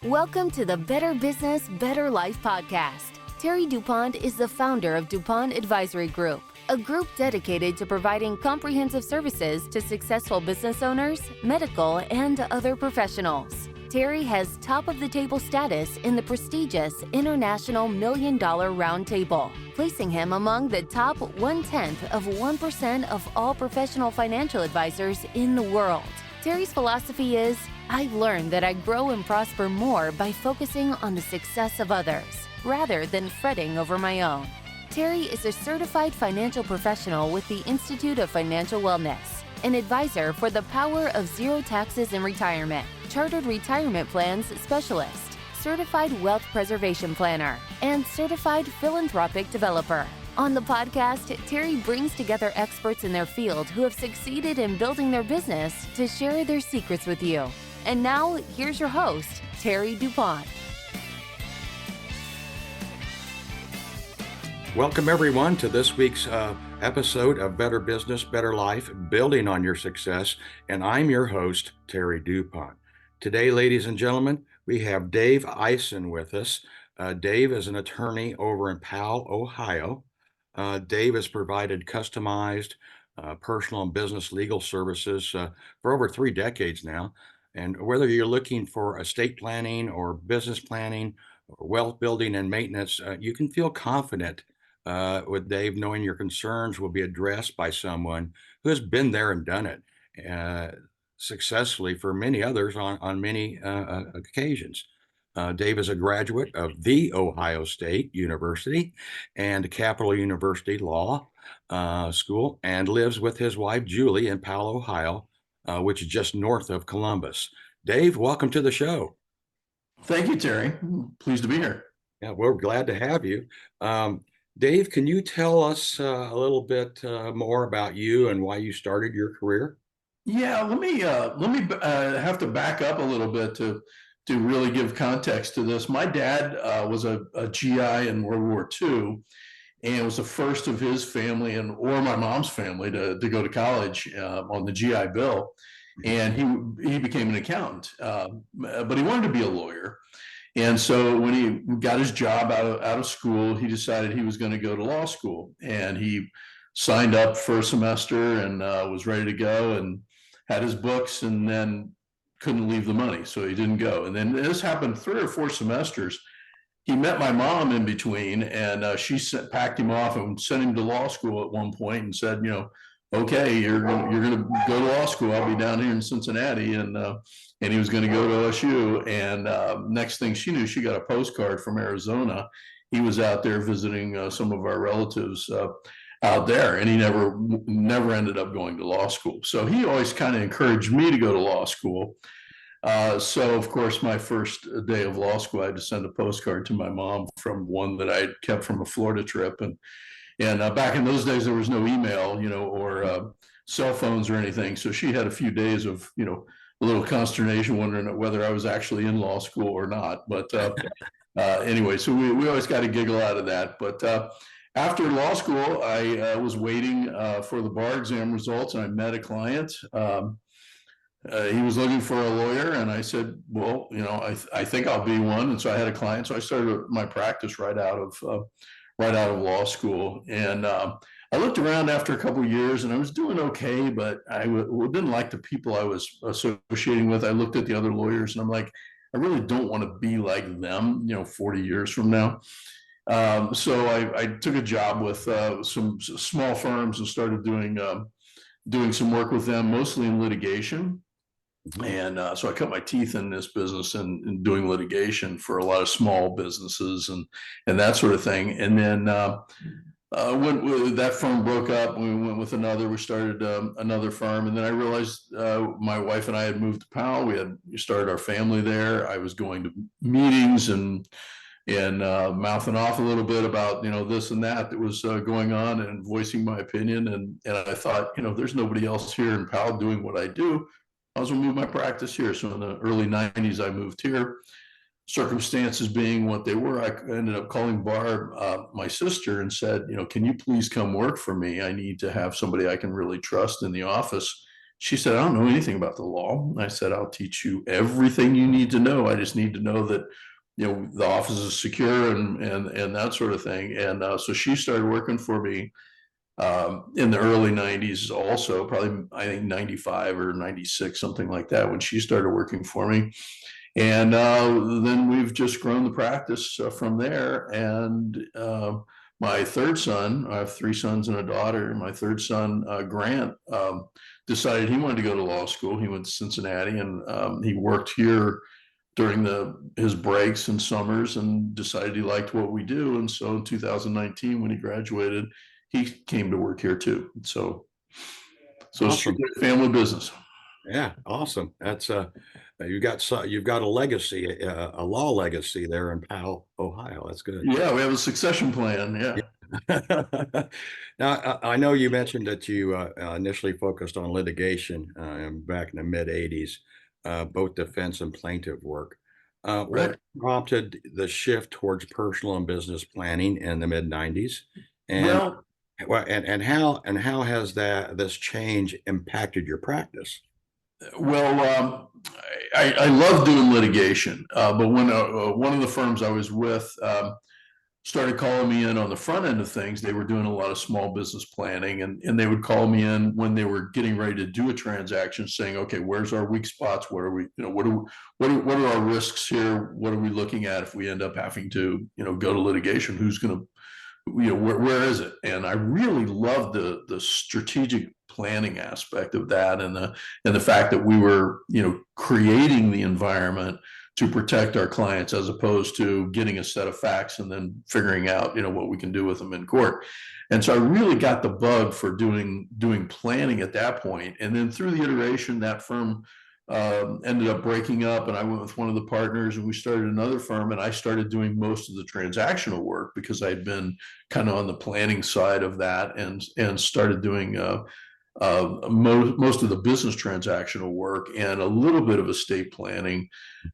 Welcome to the Better Business, Better Life podcast. Terry DuPont is the founder of DuPont Advisory Group, a group dedicated to providing comprehensive services to successful business owners, medical, and other professionals. Terry has top-of-the-table status in the prestigious International $1 Million Roundtable, placing him among the top 0.1% of all professional financial advisors in the world. Terry's philosophy is, I've learned that I grow and prosper more by focusing on the success of others, rather than fretting over my own. Terry is a certified financial professional with the Institute of Financial Wellness, an advisor for the Power of Zero Taxes in Retirement, chartered retirement plans specialist, certified wealth preservation planner, and certified philanthropic developer. On the podcast, Terry brings together experts in their field who have succeeded in building their business to share their secrets with you. And now, here's your host, Terry DuPont. Welcome, everyone, to this week's episode of Better Business, Better Life, Building on Your Success. And I'm your host, Terry DuPont. Today, ladies and gentlemen, we have Dave Ison with us. Dave is an attorney over in Powell, Ohio. Dave has provided customized personal and business legal services for over 3 decades now. And whether you're looking for estate planning or business planning, or wealth building and maintenance, you can feel confident with Dave knowing your concerns will be addressed by someone who has been there and done it successfully for many others on many occasions. Dave is a graduate of The Ohio State University and Capital University Law School, and lives with his wife, Julie, in Powell, Ohio, which is just north of Columbus. Dave, welcome to the show. Thank you, Terry. Pleased to be here. Yeah, we're glad to have you. Dave, can you tell us a little bit more about you and why you started your career? Yeah, let me have to back up a little bit to really give context to this. My dad was a GI in World War II, and was the first of his family or my mom's family to go to college on the GI Bill. And he became an accountant, but he wanted to be a lawyer. And so when he got his job out of school, he decided he was going to go to law school. And he signed up for a semester and was ready to go and had his books, and then couldn't leave the money, so he didn't go. And then this happened 3 or 4 semesters. He met my mom in between, and she packed him off and sent him to law school at one point and said, okay, you're going to go to law school. I'll be down here in Cincinnati. And he was going to go to OSU. And next thing she knew, she got a postcard from Arizona. He was out there visiting some of our relatives out there, and he never ended up going to law school. So he always kind of encouraged me to go to law school. So of course, my first day of law school, I had to send a postcard to my mom from one that I had kept from a Florida trip. And back in those days, there was no email, or cell phones or anything. So she had a few days of, a little consternation, wondering whether I was actually in law school or not. But anyway, so we always got a giggle out of that. But after law school, I was waiting for the bar exam results, and I met a client. He was looking for a lawyer, and I said, well, I think I'll be one. And so I had a client. So I started my practice right out of law school. And I looked around after a couple of years, and I was doing okay, but I didn't like the people I was associating with. I looked at the other lawyers, and I'm like, I really don't want to be like them, 40 years from now. So I took a job with some small firms and started doing some work with them, mostly in litigation. And so I cut my teeth in this business and doing litigation for a lot of small businesses and that sort of thing. And then when that firm broke up, we went with another. We started another firm, and then I realized my wife and I had moved to Powell. We started our family there. I was going to meetings and mouthing off a little bit about this and that was going on, and voicing my opinion. And I thought, there's nobody else here in Powell doing what I do. I was going to move my practice here. So in the early 90s, I moved here. Circumstances being what they were, I ended up calling Barb, my sister, and said, can you please come work for me? I need to have somebody I can really trust in the office She said, I don't know anything about the law. I said, I'll teach you everything you need to know. I just need to know that, the office is secure and that sort of thing. And so she started working for me in the early 90s also, probably I think 95 or 96, something like that, when she started working for me. And then we've just grown the practice from there. And my third son, I have three sons and a daughter. My third son, Grant, decided he wanted to go to law school. He went to Cincinnati, and he worked here during his breaks and summers, and decided he liked what we do. And so in 2019, when he graduated, he came to work here too. So Awesome. it's family business. Yeah, awesome. That's you've got a legacy, a law legacy there in Powell, Ohio. That's good. Yeah, we have a succession plan. Yeah. Now, I know you mentioned that you initially focused on litigation back in the mid 80s, both defense and plaintiff work. Right. What prompted the shift towards personal and business planning in the mid 90s? And and how has this change impacted your practice? Well, I love doing litigation, but when one of the firms I was with started calling me in on the front end of things, they were doing a lot of small business planning, and they would call me in when they were getting ready to do a transaction, saying, "Okay, where's our weak spots? What are we, what are our risks here? What are we looking at if we end up having to, go to litigation? Who's going to, where is it?" And I really loved the strategic planning aspect of that, and the fact that we were, creating the environment to protect our clients, as opposed to getting a set of facts and then figuring out, what we can do with them in court. And so I really got the bug for doing planning at that point. And then through the iteration, that firm ended up breaking up, and I went with one of the partners, and we started another firm, and I started doing most of the transactional work because I'd been kind of on the planning side of that, and started doing most of the business transactional work and a little bit of estate planning,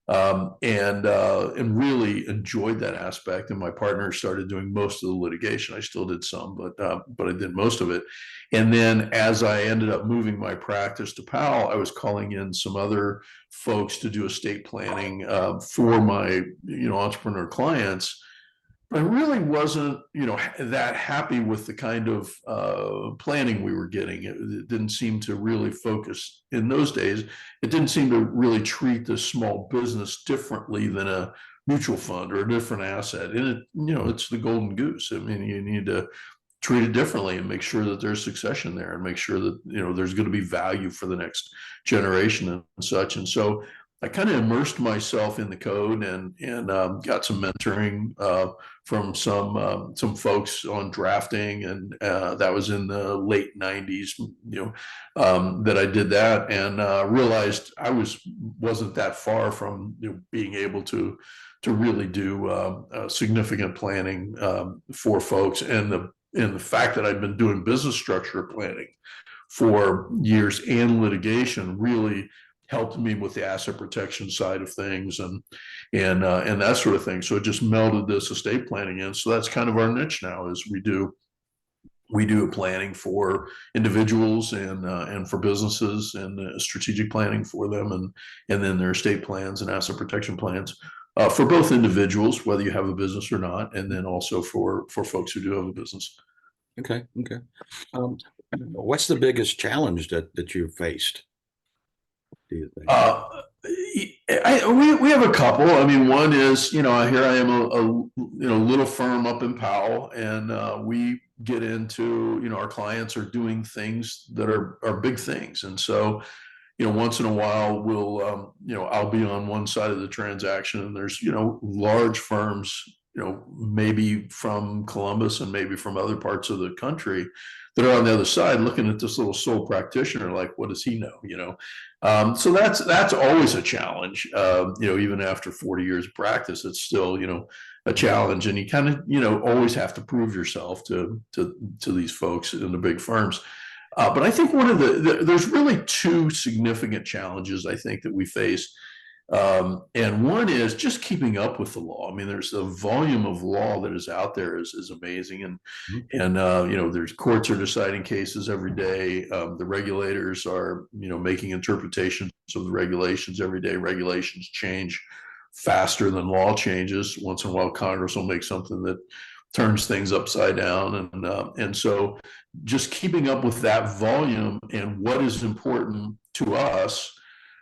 and really enjoyed that aspect. And my partner started doing most of the litigation. I still did some, but I did most of it. And then as I ended up moving my practice to Powell, I was calling in some other folks to do estate planning for my entrepreneur clients. I really wasn't, that happy with the kind of planning we were getting. It didn't seem to really focus in those days. It didn't seem to really treat the small business differently than a mutual fund or a different asset. And it's the golden goose. I mean, you need to treat it differently and make sure that there's succession there, and make sure that there's going to be value for the next generation and such. And so I kind of immersed myself in the code, and got some mentoring from some folks on drafting, and that was in the late 90s, that I did that, and realized I wasn't that far from being able to really do significant planning for folks, and the fact that I'd been doing business structure planning for years and litigation really helped me with the asset protection side of things, and that sort of thing. So it just melded this estate planning in. So that's kind of our niche now, is we do planning for individuals and for businesses, and strategic planning for them, and then their estate plans and asset protection plans for both individuals, whether you have a business or not, and then also for folks who do have a business. Okay. What's the biggest challenge that you've faced, do you think? We have a couple. I mean, one is, here I am, a little firm up in Powell, and we get into, our clients are doing things that are big things. And so, once in a while we'll, I'll be on one side of the transaction, and there's, large firms, maybe from Columbus and maybe from other parts of the country, that are on the other side looking at this little sole practitioner like, what does he know? So that's always a challenge. Even after 40 years of practice, it's still, a challenge, and you kind of, always have to prove yourself to these folks in the big firms. But I think there's really two significant challenges I think that we face. And one is just keeping up with the law. I mean, there's the volume of law that is out there is amazing. And there's courts are deciding cases every day. The regulators are, making interpretations of the regulations every day. Regulations change faster than law changes. Once in a while, Congress will make something that turns things upside down. And so just keeping up with that volume and what is important to us,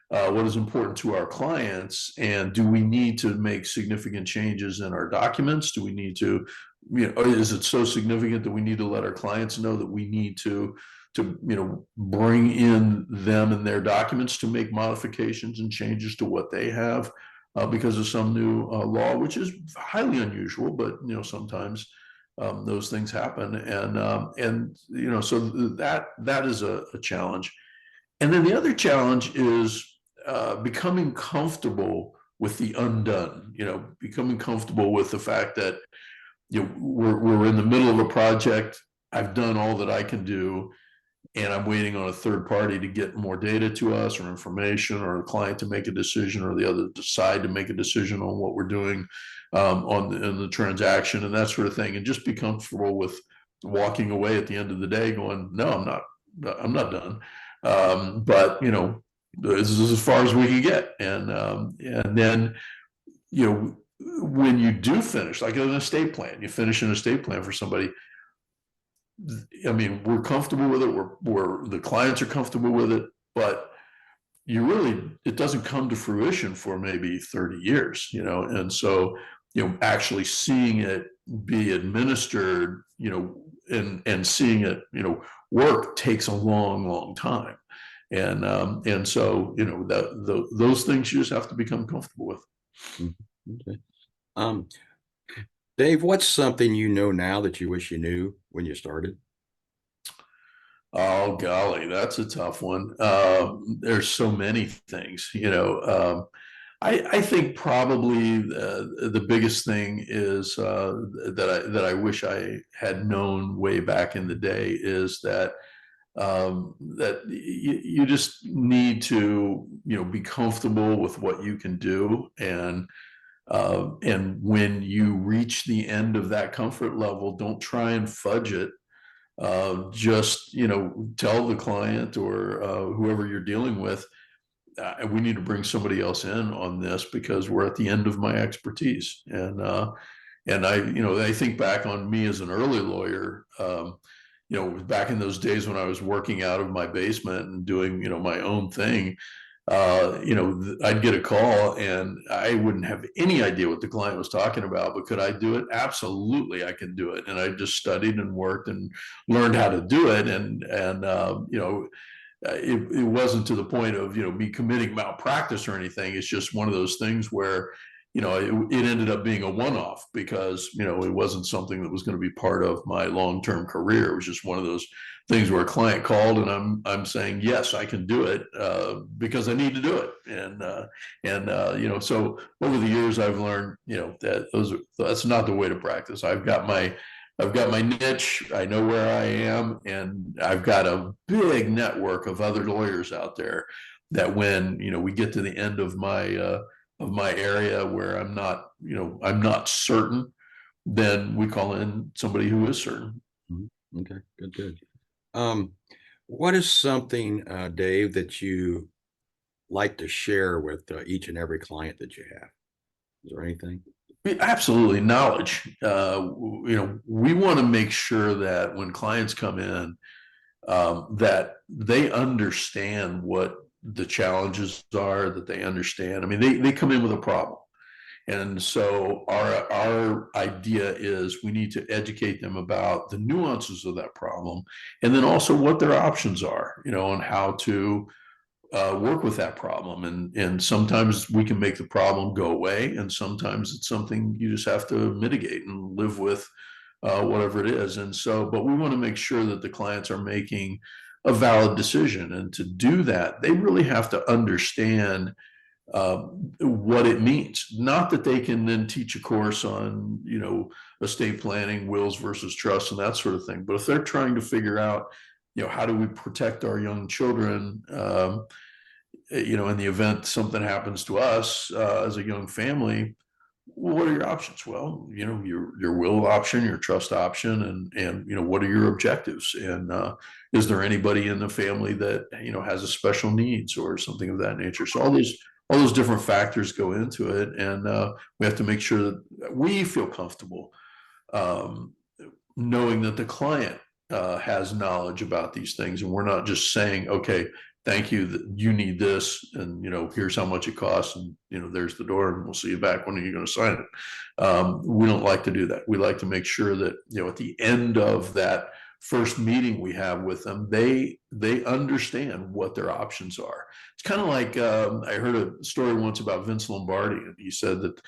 what is important to our clients, and do we need to make significant changes in our documents? Do we need to, is it so significant that we need to let our clients know that we need to bring in them and their documents to make modifications and changes to what they have because of some new law, which is highly unusual, but sometimes those things happen, and so that is a challenge. And then the other challenge is becoming comfortable with the undone, becoming comfortable with the fact that we're in the middle of a project. I've done all that I can do, and I'm waiting on a third party to get more data to us or information, or a client to make a decision, or the other side to make a decision on what we're doing in the transaction and that sort of thing, and just be comfortable with walking away at the end of the day going, no, I'm not done. But this is as far as we can get. And then, when you do finish, like an estate plan, you finish an estate plan for somebody. I mean, we're comfortable with it. We're the clients are comfortable with it, but it doesn't come to fruition for maybe 30 years, and so, actually seeing it be administered, and seeing it, work takes a long, long time. And so, those things you just have to become comfortable with. Okay. Dave, what's something you know now that you wish you knew when you started? Oh, golly, that's a tough one. There's so many things, I think probably the biggest thing is that I wish I had known way back in the day is that that you just need to be comfortable with what you can do, and when you reach the end of that comfort level, don't try and fudge it. Just tell the client or whoever you're dealing with, we need to bring somebody else in on this because we're at the end of my expertise. And I think back on me as an early lawyer. Back in those days when I was working out of my basement and doing, my own thing, I'd get a call and I wouldn't have any idea what the client was talking about, but could I do it? Absolutely, I can do it. And I just studied and worked and learned how to do it. It wasn't to the point of, me committing malpractice or anything. It's just one of those things where, it ended up being a one-off because, it wasn't something that was going to be part of my long-term career. It was just one of those things where a client called and I'm saying, yes, I can do it because I need to do it. So over the years I've learned, that's not the way to practice. I've got my niche. I know where I am, and I've got a big network of other lawyers out there that when, we get to the end of my area where I'm not certain, then we call in somebody who is certain. Okay, good. What is something, Dave, that you like to share with each and every client that you have? Is there anything? Absolutely, knowledge. We want to make sure that when clients come in, that they understand what the challenges are, that they understand. I mean, they come in with a problem. And so our idea is we need to educate them about the nuances of that problem, and then also what their options are, on how to work with that problem. And sometimes we can make the problem go away, and sometimes it's something you just have to mitigate and live with, whatever it is. And so, but we want to make sure that the clients are making a valid decision. And to do that, they really have to understand what it means. Not that they can then teach a course on, estate planning, wills versus trusts, and that sort of thing. But if they're trying to figure out, how do we protect our young children, in the event something happens to us as a young family, what are your options? Well, your will option, your trust option, and what are your objectives? And is there anybody in the family that has a special needs or something of that nature? So all those different factors go into it, and we have to make sure that we feel comfortable um, knowing that the client has knowledge about these things, and we're not just saying, okay, thank you, that you need this, and here's how much it costs, and there's the door, and we'll see you back. When are you going to sign it? We don't like to do that. We like to make sure that at the end of that first meeting we have with them, they understand what their options are. It's kind of like I heard a story once about Vince Lombardi, and he said that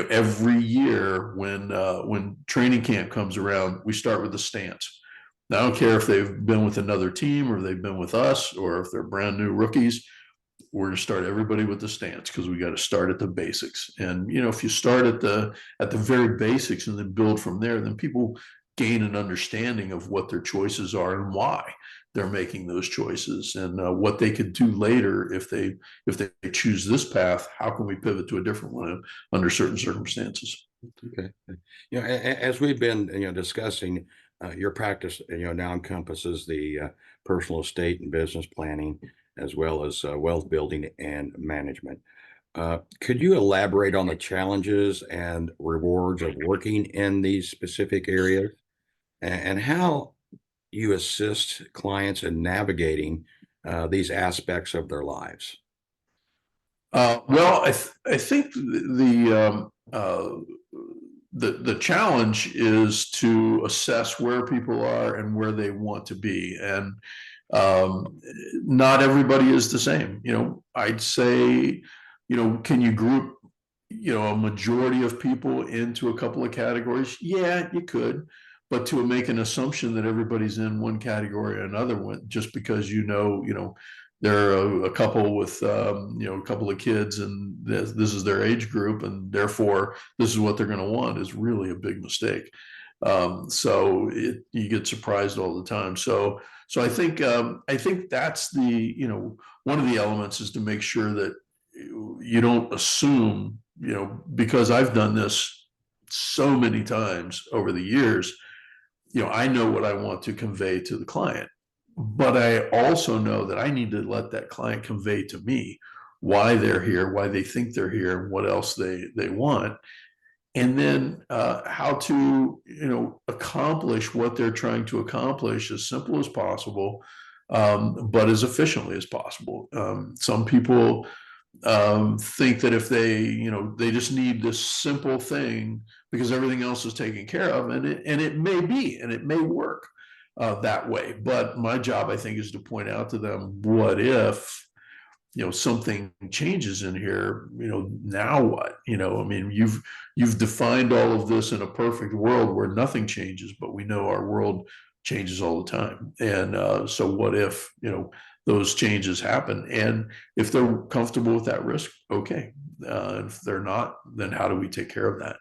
every year when training camp comes around, we start with the stance. Now, I don't care if they've been with another team or they've been with us or if they're brand new rookies. We're going to start everybody with the stance because we got to start at the basics. And if you start at the very basics and then build from there, then people gain an understanding of what their choices are and why they're making those choices, and what they could do later if they choose this path. How can we pivot to a different one under certain circumstances? Okay. As we've been, discussing, your practice, now encompasses the personal estate and business planning, as well as wealth building and management. Could you elaborate on the challenges and rewards of working in these specific areas, and how you assist clients in navigating these aspects of their lives? Well, I think the challenge is to assess where people are and where they want to be, and not everybody is the same. I'd say, can you group a majority of people into a couple of categories? Yeah, you could. But to make an assumption that everybody's in one category or another one, just because there are a couple with a couple of kids, and this is their age group, and therefore this is what they're going to want, is really a big mistake. So you get surprised all the time. So I think that's one of the elements is to make sure that you don't assume, because I've done this so many times over the years. I know what I want to convey to the client, but I also know that I need to let that client convey to me why they're here, why they think they're here, and what else they want. And then how to, accomplish what they're trying to accomplish as simple as possible, but as efficiently as possible. Some people think that if they just need this simple thing because everything else is taken care of, and it may be, and it may work that way. But my job, I think, is to point out to them, what if something changes in here? Now what? I mean, you've defined all of this in a perfect world where nothing changes, but we know our world changes all the time. And so what if those changes happen? And if they're comfortable with that risk, okay. If they're not, then how do we take care of that?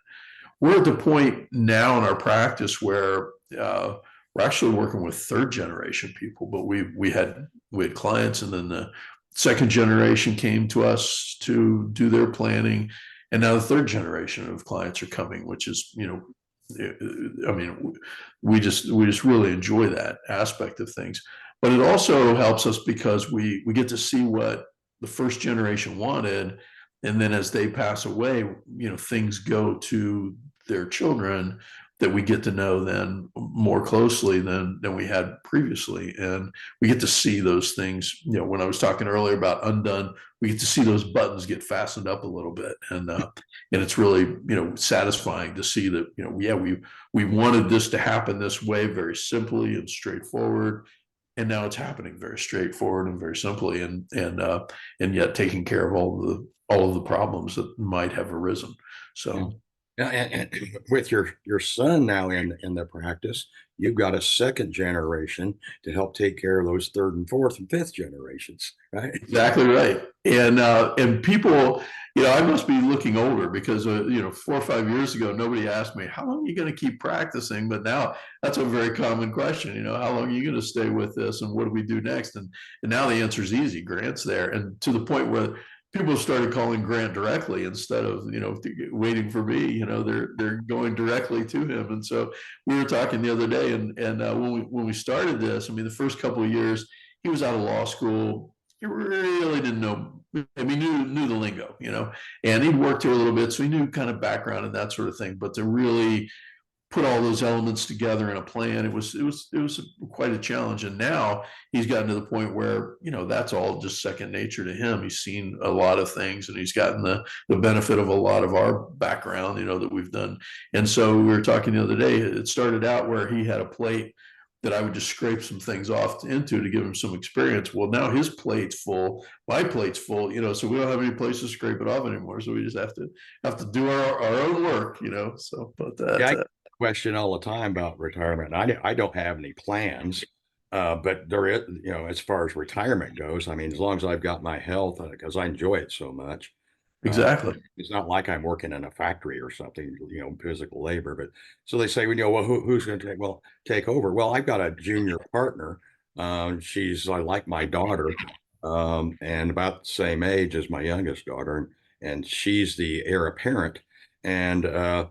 We're at the point now in our practice where we're actually working with third generation people, but we had clients, and then the second generation came to us to do their planning, and now the third generation of clients are coming, which is I mean, we just really enjoy that aspect of things. But it also helps us because we get to see what the first generation wanted, and then as they pass away, things go to their children that we get to know then more closely than we had previously. And we get to see those things. When I was talking earlier about undone, we get to see those buttons get fastened up a little bit. And it's really, satisfying to see that, we wanted this to happen this way, very simply and straightforward. And now it's happening very straightforward and very simply, and yet taking care of all of the problems that might have arisen. So. And with your son now in the practice, you've got a second generation to help take care of those third and fourth and fifth generations, right? Exactly right. And people, I must be looking older because 4 or 5 years ago, nobody asked me, how long are you going to keep practicing? But now that's a very common question. How long are you going to stay with this, and what do we do next? And now the answer is easy. Grant's there, and to the point where people started calling Grant directly instead of waiting for me. They're going directly to him. And so we were talking the other day, and when we started this, I mean, the first couple of years he was out of law school. He really didn't know. I mean, knew the lingo, and he'd worked here a little bit, so he knew kind of background and that sort of thing. But to really put all those elements together in a plan, it was quite a challenge. And now he's gotten to the point where that's all just second nature to him. He's seen a lot of things, and he's gotten the benefit of a lot of our background, that we've done. And so we were talking the other day. It started out where he had a plate that I would just scrape some things off into to give him some experience. Well, now his plate's full, my plate's full, so we don't have any place to scrape it off anymore. So we just have to do our own work, so, but Yeah, I get the question all the time about retirement. I don't have any plans, but there is, as far as retirement goes, I mean, as long as I've got my health, because I enjoy it so much. exactly. It's not like I'm working in a factory or something, physical labor. But so they say, well, who's going to take over? Well, I've got a junior partner. I like my daughter, and about the same age as my youngest daughter, and she's the heir apparent. And I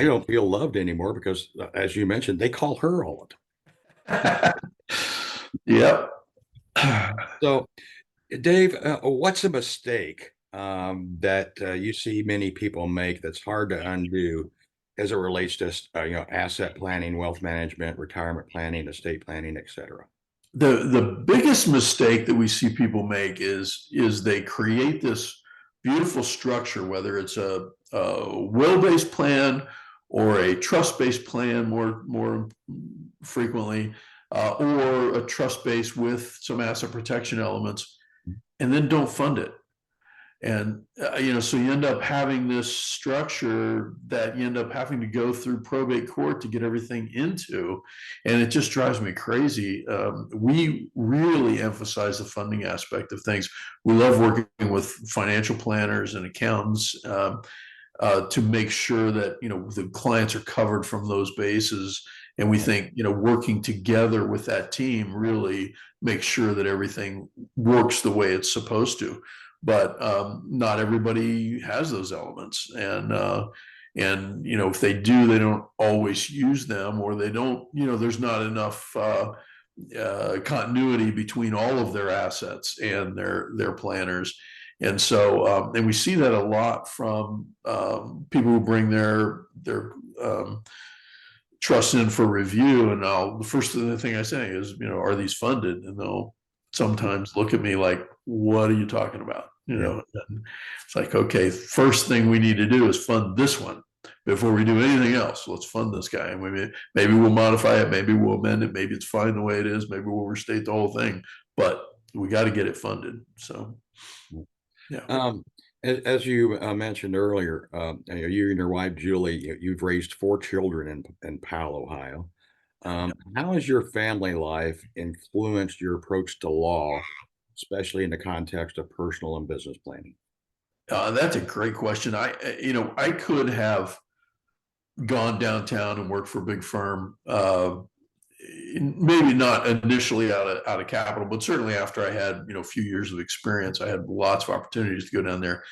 don't feel loved anymore because, as you mentioned, they call her all the time. Yep. So, Dave, what's a mistake that you see many people make that's hard to undo as it relates to asset planning, wealth management, retirement planning, estate planning, et cetera? The biggest mistake that we see people make is they create this beautiful structure, whether it's a will-based plan or a trust-based plan more frequently, or a trust-based with some asset protection elements, and then don't fund it. And so you end up having this structure that you end up having to go through probate court to get everything into, and it just drives me crazy. We really emphasize the funding aspect of things. We love working with financial planners and accountants to make sure that the clients are covered from those bases. And we think working together with that team really makes sure that everything works the way it's supposed to. But not everybody has those elements, and if they do, they don't always use them, or they don't. There's not enough continuity between all of their assets and their planners, and so and we see that a lot from people who bring their trust in for review. And the first thing I say is, are these funded? And they'll sometimes look at me like, what are you talking about? And it's like, okay, first thing we need to do is fund this one before we do anything else. Let's fund this guy, and maybe we'll modify it, maybe we'll amend it, maybe it's fine the way it is, maybe we'll restate the whole thing, but we got to get it funded. So, yeah. As you mentioned earlier, you and your wife Julie, you've raised 4 children in Powell, Ohio. How has your family life influenced your approach to law, especially in the context of personal and business planning? That's a great question. I could have gone downtown and worked for a big firm. Maybe not initially out of capital, but certainly after I had a few years of experience, I had lots of opportunities to go down there.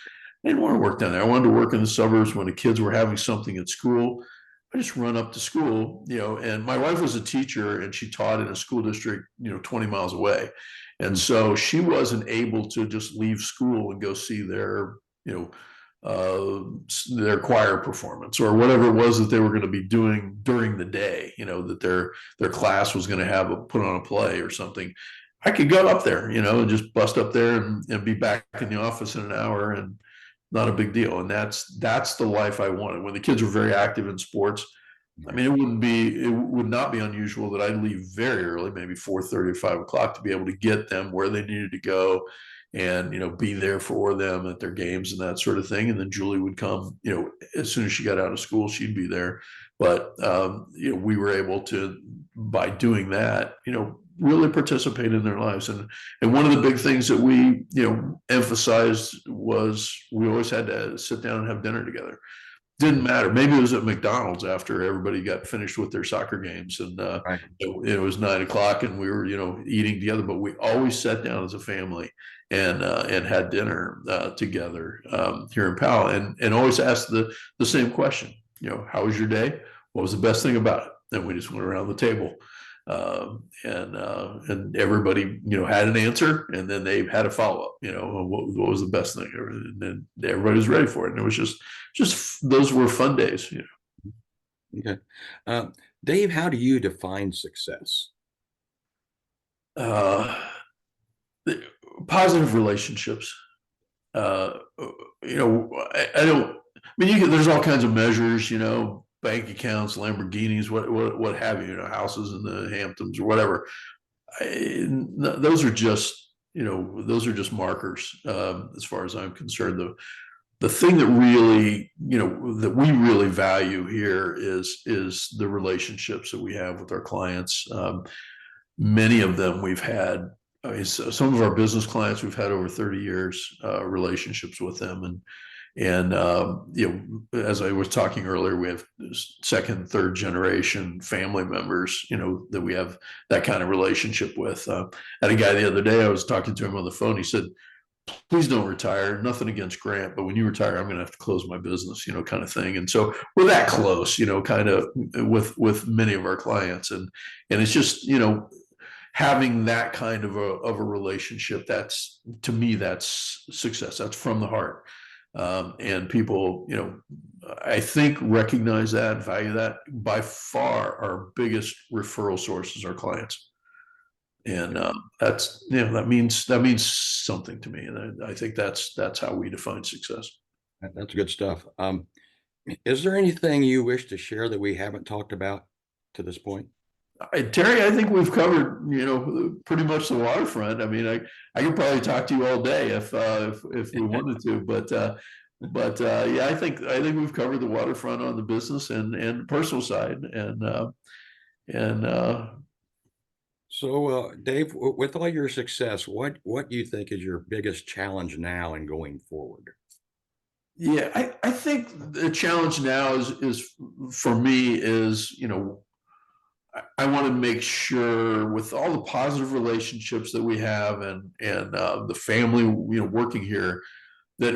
I didn't want to work down there. I wanted to work in the suburbs when the kids were having something at school. I just run up to school, and my wife was a teacher, and she taught in a school district, 20 miles away. And so she wasn't able to just leave school and go see their choir performance or whatever it was that they were going to be doing during the day, that their class was going to have put on a play or something. I could go up there, and just bust up there and be back in the office in an hour, and not a big deal. And that's the life I wanted. When the kids were very active in sports, I mean, it would not be unusual that I'd leave very early, maybe 4:30 or 5 o'clock, to be able to get them where they needed to go and, be there for them at their games and that sort of thing. And then Julie would come, as soon as she got out of school, she'd be there. But, we were able to, by doing that, really participate in their lives. And one of the big things that we, emphasized was we always had to sit down and have dinner together. Didn't matter. Maybe it was at McDonald's after everybody got finished with their soccer games, and Right. it was 9 o'clock, and we were, eating together. But we always sat down as a family and had dinner together here in Powell, and always asked the same question. How was your day? What was the best thing about it? And we just went around the table, and everybody had an answer, and then they had a follow up. What was the best thing? And then everybody was ready for it, and it was just those were fun days. Okay. Dave, how do you define success? Positive relationships. I don't. I mean, there's all kinds of measures. Bank accounts, Lamborghinis, what have you. Houses in the Hamptons or whatever. Those are just markers as far as I'm concerned. The thing that really, that we really value here is the relationships that we have with our clients. Many of them we've had. Some of our business clients we've had over 30 years relationships with them, and as I was talking earlier, we have second, third generation family members, that we have that kind of relationship with. I had a guy the other day, I was talking to him on the phone. He said, "Please don't retire. Nothing against Grant, but when you retire, I'm going to have to close my business," kind of thing. And so we're that close, kind of with many of our clients, and it's just, having that kind of a relationship. That's, to me, that's success. That's from the heart. And people, I think recognize that, value that. By far, our biggest referral sources are clients. And that means something to me, and I think that's how we define success. That's good stuff. Is there anything you wish to share that we haven't talked about to this point? Terry, I think we've covered, pretty much the waterfront. I mean, I could probably talk to you all day if we wanted to, but yeah, I think we've covered the waterfront on the business and personal side, and So, Dave, with all your success, what do you think is your biggest challenge now and going forward? yeah, I think the challenge now is for me is, I want to make sure, with all the positive relationships that we have and the family, working here, that,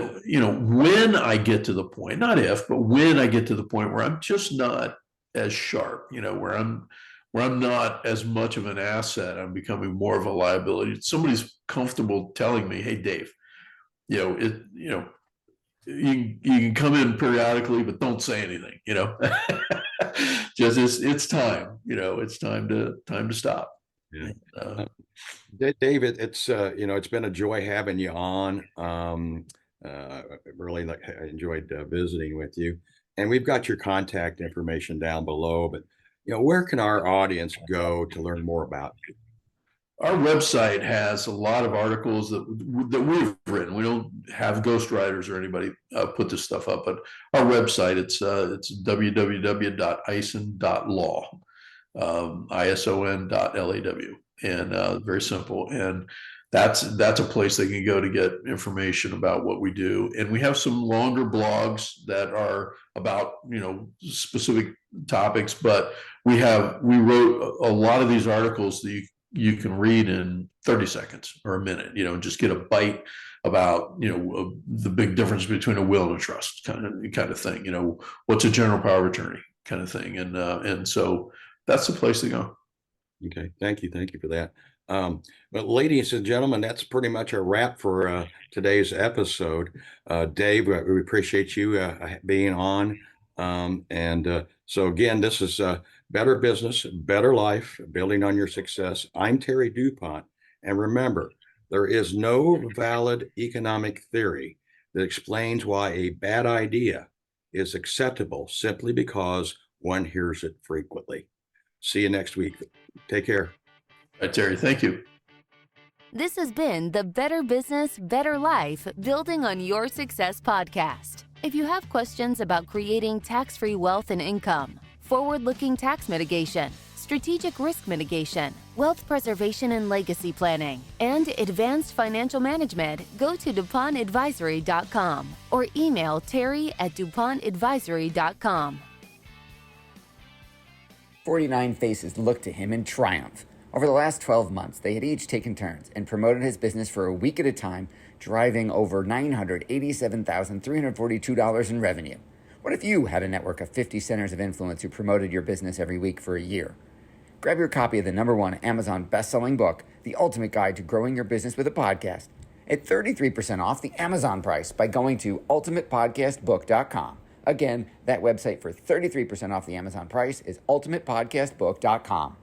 when I get to the point, not if, but when I get to the point where I'm just not as sharp, where I'm not as much of an asset, I'm becoming more of a liability. Somebody's comfortable telling me, "Hey, Dave, you can come in periodically, but don't say anything." Just it's time. It's time to stop. Yeah. David, it's it's been a joy having you on. Really I enjoyed visiting with you, and we've got your contact information down below. But where can our audience go to learn more about you? Our website has a lot of articles that we've written. We don't have ghostwriters or anybody put this stuff up, but our website, it's www.ison.law, ison.law, and very simple. And that's a place they can go to get information about what we do. And we have some longer blogs that are about specific topics, but we wrote a lot of these articles that you can read in 30 seconds or a minute, just get a bite about, the big difference between a will and a trust kind of thing, what's a general power of attorney kind of thing. And so that's the place to go. Okay. Thank you for that. But ladies and gentlemen, that's pretty much a wrap for today's episode. Dave, we appreciate you being on. So again, this is Better Business, Better Life, Building on Your Success. I'm Terry DuPont. And remember, there is no valid economic theory that explains why a bad idea is acceptable simply because one hears it frequently. See you next week. Take care. All right, Terry, thank you. This has been the Better Business, Better Life Building on Your Success podcast. If you have questions about creating tax-free wealth and income, forward-looking tax mitigation, strategic risk mitigation, wealth preservation and legacy planning, and advanced financial management, go to DuPontAdvisory.com or email Terry@DuPontAdvisory.com. 49 faces looked to him in triumph. Over the last 12 months, they had each taken turns and promoted his business for a week at a time, driving over $987,342 in revenue. What if you had a network of 50 centers of influence who promoted your business every week for a year? Grab your copy of the #1 Amazon best-selling book, The Ultimate Guide to Growing Your Business with a Podcast, at 33% off the Amazon price by going to ultimatepodcastbook.com. Again, that website for 33% off the Amazon price is ultimatepodcastbook.com.